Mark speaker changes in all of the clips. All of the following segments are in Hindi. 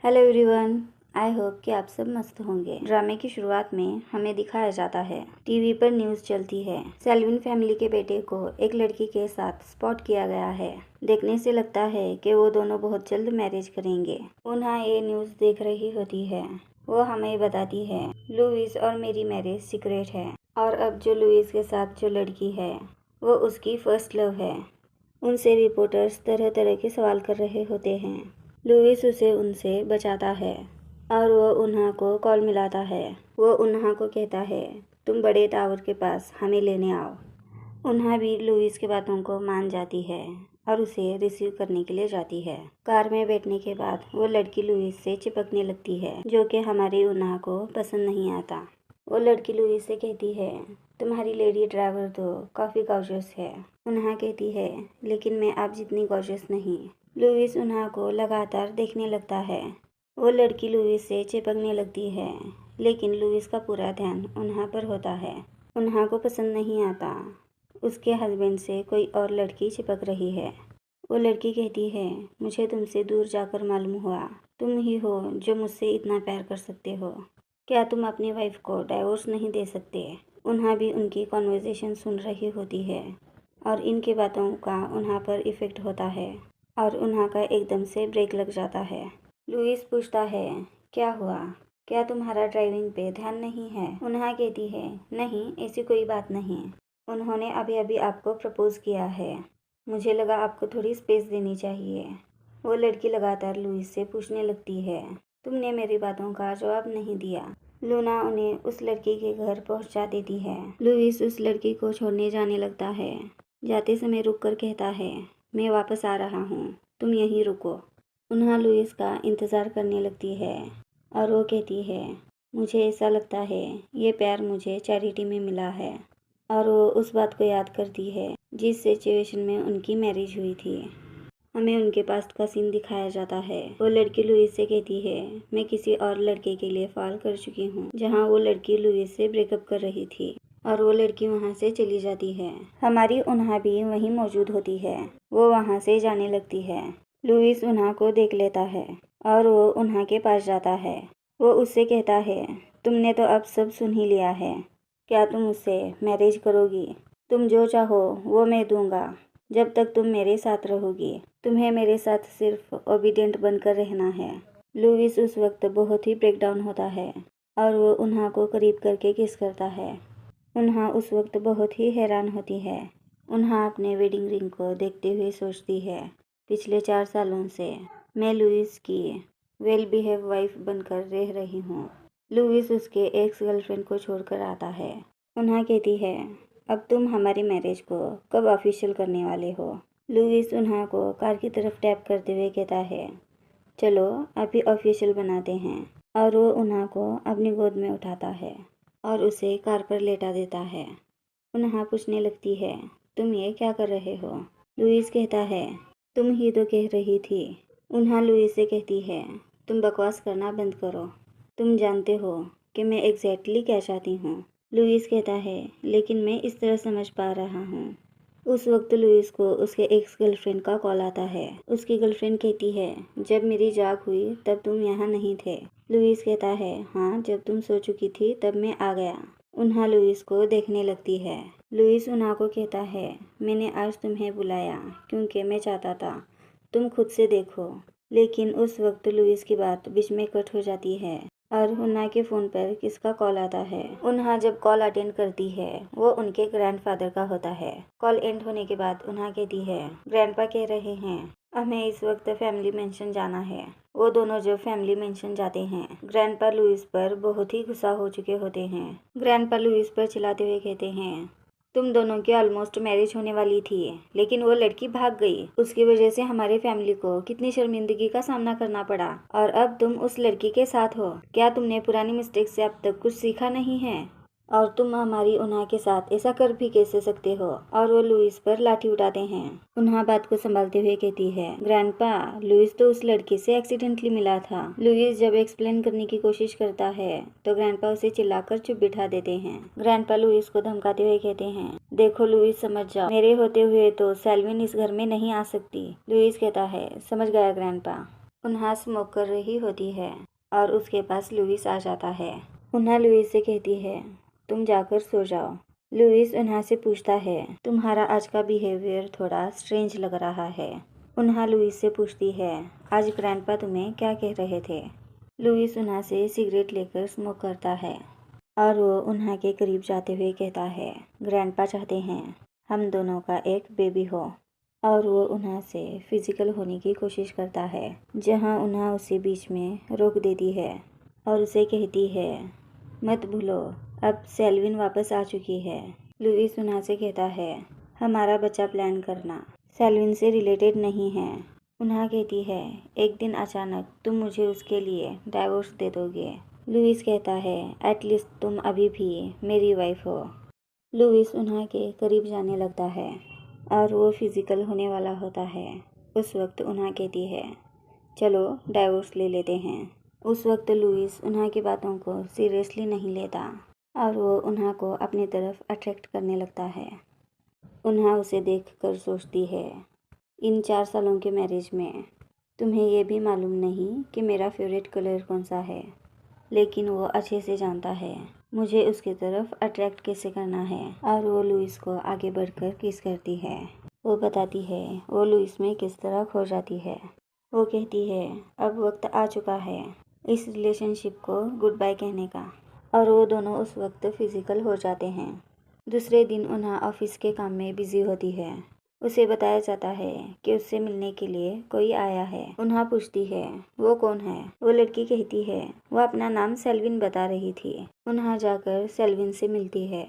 Speaker 1: हेलो एवरीवन, आई होप कि आप सब मस्त होंगे। ड्रामे की शुरुआत में हमें दिखाया जाता है टीवी पर न्यूज़ चलती है। सेल्विन फैमिली के बेटे को एक लड़की के साथ स्पॉट किया गया है। देखने से लगता है कि वो दोनों बहुत जल्द मैरिज करेंगे। उन्हें ये न्यूज़ देख रही होती है। वो हमें बताती है लुइस और मेरी मैरिज सीक्रेट है और अब जो लुइस के साथ जो लड़की है वो उसकी फर्स्ट लव है। उनसे रिपोर्टर्स तरह तरह के सवाल कर रहे होते हैं। लुइस उसे उनसे बचाता है और वो उन्हा को कॉल मिलाता है। वो उन्हा को कहता है तुम बड़े टावर के पास हमें लेने आओ। उन्हा भी लुइस की बातों को मान जाती है और उसे रिसीव करने के लिए जाती है। कार में बैठने के बाद वो लड़की लुइस से चिपकने लगती है, जो कि हमारी उन्हा को पसंद नहीं आता। वो लड़की लुइस से कहती है तुम्हारी लेडी ड्राइवर तो काफ़ी गॉर्जियस है। उन्हा कहती है लेकिन मैं आप जितनी गॉर्जियस नहीं। लुइस उन्हा को लगातार देखने लगता है। वो लड़की लुइस से चिपकने लगती है, लेकिन लुइस का पूरा ध्यान उन्हा पर होता है। उन्हा को पसंद नहीं आता उसके हस्बैंड से कोई और लड़की चिपक रही है। वो लड़की कहती है मुझे तुमसे दूर जाकर मालूम हुआ तुम ही हो जो मुझसे इतना प्यार कर सकते हो। क्या तुम अपनी वाइफ को डाइवोर्स नहीं दे सकते? उन्हा भी उनकी कॉन्वर्सेशन सुन रही होती है और इनकी बातों का उन्हा पर इफ़ेक्ट होता है और उन्हा का एकदम से ब्रेक लग जाता है। लुइस पूछता है क्या हुआ, क्या तुम्हारा ड्राइविंग पे ध्यान नहीं है? उन्हा कहती है नहीं, ऐसी कोई बात नहीं। उन्होंने अभी अभी आपको प्रपोज़ किया है, मुझे लगा आपको थोड़ी स्पेस देनी चाहिए। वो लड़की लगातार लुइस से पूछने लगती है तुमने मेरी बातों का जवाब नहीं दिया। लूना उन्हें उस लड़की के घर पहुंचा देती है। लुइस उस लड़की को छोड़ने जाने लगता है। जाते समय रुक कर कहता है मैं वापस आ रहा हूँ, तुम यहीं रुको। उन्हा लुइस का इंतज़ार करने लगती है और वो कहती है मुझे ऐसा लगता है ये प्यार मुझे चैरिटी में मिला है। और वो उस बात को याद करती है जिस सिचुएशन में उनकी मैरिज हुई थी। हमें उनके पास्ट का सीन दिखाया जाता है। वो लड़की लुइस से कहती है मैं किसी और लड़के के लिए फॉल कर चुकी हूँ। जहाँ वो लड़की लुइस से ब्रेकअप कर रही थी और वो लड़की वहाँ से चली जाती है। हमारी उन्हा भी वहीं मौजूद होती है। वो वहाँ से जाने लगती है। लुइस उन्हा को देख लेता है और वो उन्हा के पास जाता है। वो उससे कहता है तुमने तो अब सब सुन ही लिया है, क्या तुम मुझसे मैरिज करोगी? तुम जो चाहो वो मैं दूंगा जब तक तुम मेरे साथ रहोगी। तुम्हें मेरे साथ सिर्फ ओबीडियंट बनकर रहना है। लुइस उस वक्त बहुत ही ब्रेकडाउन होता है और वो उन्हा को करीब करके किस करता है। उन्हा उस वक्त बहुत ही हैरान होती है। उन्हा अपने वेडिंग रिंग को देखते हुए सोचती है पिछले 4 सालों से मैं लुइस की वेल बिहेव वाइफ बनकर रह रही हूँ। लुइस उसके एक्स गर्लफ्रेंड को छोड़कर आता है। उन्हा कहती है अब तुम हमारी मैरिज को कब ऑफिशियल करने वाले हो? लुइस उन्हा को कार की तरफ टैप करते हुए कहता है चलो अभी ऑफिशियल बनाते हैं। और वो उन्हा को अपनी गोद में उठाता है और उसे कार पर लेटा देता है। उन्हा पूछने लगती है तुम ये क्या कर रहे हो? लुइस कहता है तुम ही तो कह रही थी। उन्हा लुइस से कहती है तुम बकवास करना बंद करो, तुम जानते हो कि मैं एग्जैक्टली क्या चाहती हूँ। लुइस कहता है लेकिन मैं इस तरह समझ पा रहा हूँ। उस वक्त लुइस को उसके एक्स गर्लफ्रेंड का कॉल आता है। उसकी गर्लफ्रेंड कहती है जब मेरी जाग हुई तब तुम यहाँ नहीं थे। लुइस कहता है हाँ, जब तुम सो चुकी थी तब मैं आ गया। उन्हा लुइस को देखने लगती है। लुइस उन्हा को कहता है मैंने आज तुम्हें बुलाया क्योंकि मैं चाहता था तुम खुद से देखो। लेकिन उस वक्त लुइस की बात बीच में कट हो जाती है और उन्हा के फ़ोन पर किसका कॉल आता है। उन्हा जब कॉल अटेंड करती है वो उनके ग्रैंडफादर का होता है। कॉल एंड होने के बाद उन्हा कहती है ग्रैंडपा कह रहे हैं हमें इस वक्त फैमिली मेंशन जाना है। वो दोनों जब फैमिली मेंशन जाते हैं ग्रैंडपा लुइस पर बहुत ही गुस्सा हो चुके होते हैं। ग्रैंडपा लुइस पर चिल्लाते हुए कहते हैं तुम दोनों की ऑलमोस्ट मैरिज होने वाली थी, लेकिन वो लड़की भाग गई। उसकी वजह से हमारे फैमिली को कितनी शर्मिंदगी का सामना करना पड़ा और अब तुम उस लड़की के साथ हो। क्या तुमने पुरानी मिस्टेक से अब तक कुछ सीखा नहीं है? और तुम हमारी उन्हा के साथ ऐसा कर भी कैसे सकते हो? और वो लुइस पर लाठी उठाते हैं। उन्हा बात को संभालते हुए कहती है ग्रैंडपा, लुइस तो उस लड़की से एक्सीडेंटली मिला था। लुइस जब एक्सप्लेन करने की कोशिश करता है तो ग्रैंडपा उसे चिल्लाकर चुप बिठा देते हैं। ग्रैंडपा लुइस को धमकाते हुए कहते हैं देखो लुइस, समझ जाओ, मेरे होते हुए तो सेल्विन इस घर में नहीं आ सकती। लुइस कहता है समझ गया ग्रैंडपा। उन्हा स्मोक कर रही होती है और उसके पास लुइस आ जाता है। उन्हा लुइस से कहती है, तुम जाकर सो जाओ। लुइस उन्हा से पूछता है, तुम्हारा आज का बिहेवियर थोड़ा स्ट्रेंज लग रहा है। उन्हा लुइस से पूछती है, आज ग्रैंडपा तुम्हें क्या कह रहे थे। लुइस उन्हा से सिगरेट लेकर स्मोक करता है और वो उन्हा के करीब जाते हुए कहता है, ग्रैंडपा चाहते हैं हम दोनों का एक बेबी हो। और वो उन्हा से फिजिकल होने की कोशिश करता है, जहाँ उन्हा उसे बीच में रोक देती है और उसे कहती है, मत भूलो अब सेल्विन वापस आ चुकी है। लुइस उन्हा से कहता है, हमारा बच्चा प्लान करना सेल्विन से रिलेटेड नहीं है। उन्हा कहती है, एक दिन अचानक तुम मुझे उसके लिए डाइवोर्स दे दोगे। लुइस कहता है, एटलीस्ट तुम अभी भी मेरी वाइफ हो। लुइस उन्हा के करीब जाने लगता है और वो फिजिकल होने वाला होता है। उस वक्त उन्हा कहती है, चलो डाइवोर्स ले लेते हैं। उस वक्त लुइस उन्हा की बातों को सीरियसली नहीं लेता और वो उन्हा को अपनी तरफ अट्रैक्ट करने लगता है। उन्हा उसे देखकर सोचती है, इन 4 सालों के मैरिज में तुम्हें ये भी मालूम नहीं कि मेरा फेवरेट कलर कौन सा है। लेकिन वो अच्छे से जानता है मुझे उसकी तरफ अट्रैक्ट कैसे करना है और वो लुइस को आगे बढ़कर किस करती है। वो बताती है वो लुइस में किस तरह खो जाती है। वो कहती है, अब वक्त आ चुका है इस रिलेशनशिप को गुड बाय कहने का। और वो दोनों उस वक्त फिजिकल हो जाते हैं। दूसरे दिन उन्हा ऑफिस के काम में बिजी होती है। उसे बताया जाता है कि उससे मिलने के लिए कोई आया है। उन्हा पूछती है, वो कौन है। वो लड़की कहती है, वो अपना नाम सेल्विन बता रही थी। उन्हा जाकर सेल्विन से मिलती है।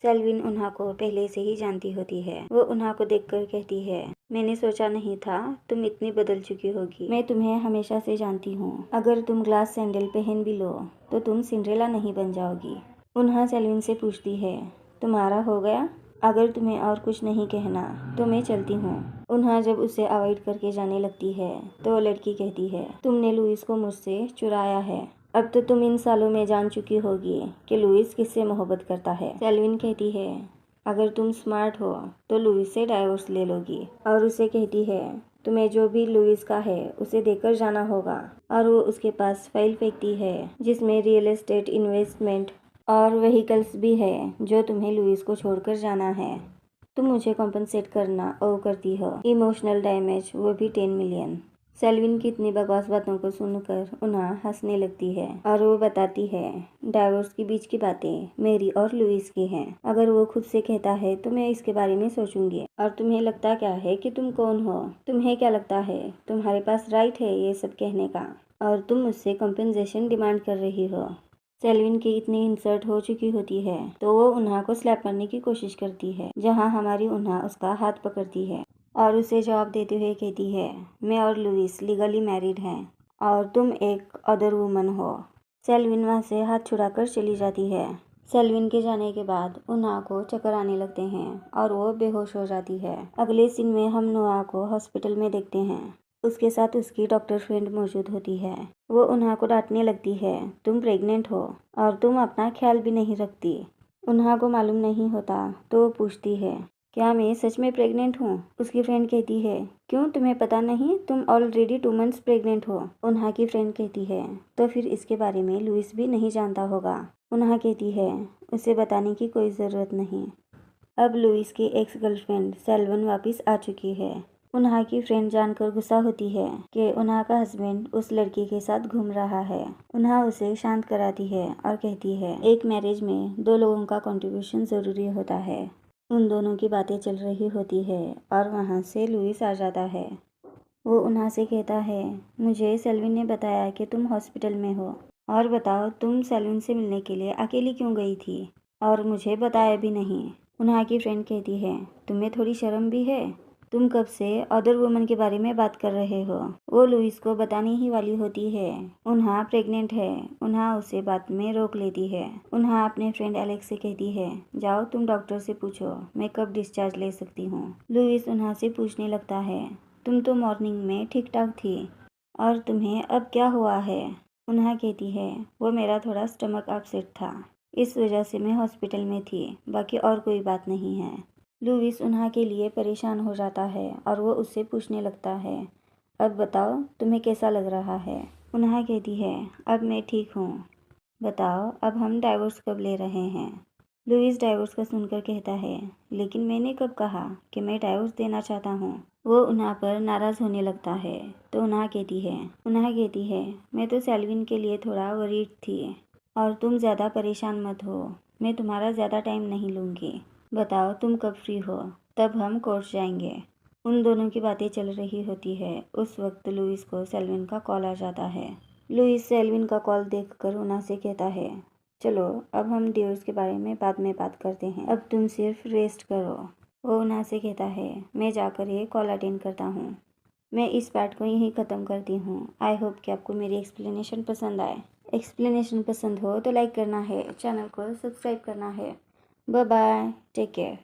Speaker 1: सेल्विन उन्हा को पहले से ही जानती होती है। वो उन्हा को देखकर कहती है, मैंने सोचा नहीं था तुम इतनी बदल चुकी होगी। मैं तुम्हें हमेशा से जानती हूँ। अगर तुम ग्लास सैंडल पहन भी लो तो तुम सिंड्रेला नहीं बन जाओगी। उन्हा सेल्विन से पूछती है, तुम्हारा हो गया? अगर तुम्हें और कुछ नहीं कहना तो मैं चलती हूँ। उन्हा जब उसे अवॉइड करके जाने लगती है तो लड़की कहती है, तुमने लुइस को मुझसे चुराया है। अब तो तुम इन सालों में जान चुकी होगी कि लुइस किससे मोहब्बत करता है। सेल्विन कहती है, अगर तुम स्मार्ट हो तो लुइस से डाइवोर्स ले लोगी। और उसे कहती है, तुम्हें जो भी लुइस का है उसे देकर जाना होगा। और वो उसके पास फाइल फेंकती है जिसमें रियल एस्टेट इन्वेस्टमेंट और व्हीकल्स भी है जो तुम्हें लुइस को छोड़कर जाना है। तुम मुझे कॉम्पनसेट करना ओ करती हो, इमोशनल डैमेज, वो भी 10 मिलियन। सेल्विन की इतनी बकवास बातों को सुनकर उन्हा हंसने लगती है और वो बताती है, डाइवोर्स के बीच की बातें मेरी और लुइस की हैं। अगर वो खुद से कहता है तो मैं इसके बारे में सोचूंगी। और तुम्हें लगता क्या है कि तुम कौन हो? तुम्हें क्या लगता है तुम्हारे पास राइट है ये सब कहने का? और तुम मुझसे कॉम्पेंसेशन डिमांड कर रही हो। सेल्विन की इतनी इंसल्ट हो चुकी होती है तो वो उन्हा को स्लैप करने की कोशिश करती है, जहाँ हमारी उन्हा उसका हाथ पकड़ती है और उसे जवाब देते हुए कहती है, मैं और लुइस लीगली मैरिड हैं और तुम एक अदर वुमन हो। सेल्विन वहाँ से हाथ छुड़ाकर चली जाती है। सेल्विन के जाने के बाद उन्हा को चक्कर आने लगते हैं और वो बेहोश हो जाती है। अगले सीन में हम नोआ को हॉस्पिटल में देखते हैं। उसके साथ उसकी डॉक्टर फ्रेंड मौजूद होती है। वो उन्हा को डांटने लगती है, तुम प्रेग्नेंट हो और तुम अपना ख्याल भी नहीं रखती। उन्हा को मालूम नहीं होता तो वो पूछती है, क्या मैं सच में प्रेग्नेंट हूँ? उसकी फ्रेंड कहती है, क्यों तुम्हें पता नहीं? तुम ऑलरेडी 2 मंथ्स प्रेग्नेंट हो। उन्हा की फ्रेंड कहती है, तो फिर इसके बारे में लुइस भी नहीं जानता होगा। उन्हा कहती है, उसे बताने की कोई ज़रूरत नहीं। अब लुइस की एक्स गर्लफ्रेंड सेल्विन वापस आ चुकी है। उन्हा की फ्रेंड जानकर गुस्सा होती है कि उन्हा का हस्बैंड उस लड़की के साथ घूम रहा है। उन्हा उसे शांत कराती है और कहती है, एक मैरिज में 2 लोगों का कंट्रीब्यूशन ज़रूरी होता है। उन दोनों की बातें चल रही होती है और वहाँ से लुइस आ जाता है। वो उन्हा से कहता है, मुझे सेल्विन ने बताया कि तुम हॉस्पिटल में हो और बताओ तुम सेल्विन से मिलने के लिए अकेली क्यों गई थी और मुझे बताया भी नहीं। उन्हा की फ्रेंड कहती है, तुम्हें थोड़ी शर्म भी है? तुम कब से अदर वुमन के बारे में बात कर रहे हो? वो लुइस को बताने ही वाली होती है उन्हा प्रेग्नेंट है। उन्हा उसे बात में रोक लेती है। उन्हा अपने फ्रेंड एलेक्स से कहती है, जाओ तुम डॉक्टर से पूछो मैं कब डिस्चार्ज ले सकती हूँ। लुइस उन्हा से पूछने लगता है, तुम तो मॉर्निंग में ठीक ठाक थी और तुम्हें अब क्या हुआ है? उन्हा कहती है, वो मेरा थोड़ा स्टमक अपसेट था, इस वजह से मैं हॉस्पिटल में थी, बाकी और कोई बात नहीं है। लुइस उन्हा के लिए परेशान हो जाता है और वो उससे पूछने लगता है, अब बताओ तुम्हें कैसा लग रहा है? उन्हा कहती है, अब मैं ठीक हूँ। बताओ अब हम डाइवोर्स कब ले रहे हैं? लुइस डाइवोर्स का सुनकर कहता है, लेकिन मैंने कब कहा कि मैं डाइवोर्स देना चाहता हूँ? वो उन्हा पर नाराज़ होने लगता है तो उन्हा कहती है मैं तो सेल्विन के लिए थोड़ा वरीड थी और तुम ज़्यादा परेशान मत हो, मैं तुम्हारा ज़्यादा टाइम नहीं लूँगी। बताओ तुम कब फ्री हो, तब हम कोर्ट जाएंगे। उन दोनों की बातें चल रही होती है। उस वक्त लुइस को सेल्विन का कॉल आ जाता है। लुइस सेल्विन का कॉल देखकर उन्हा से कहता है, चलो अब हम डिवोर्स के बारे में बाद में बात करते हैं, अब तुम सिर्फ रेस्ट करो। वो उन्हा से कहता है, मैं जाकर ये कॉल अटेंड करता हूँ। मैं इस पार्ट को यहीं ख़त्म करती हूँ। आई होप कि आपको मेरी एक्सप्लेनेशन पसंद आए। एक्सप्लेनेशन पसंद हो तो लाइक करना है, चैनल को सब्सक्राइब करना है। Bye bye, take care.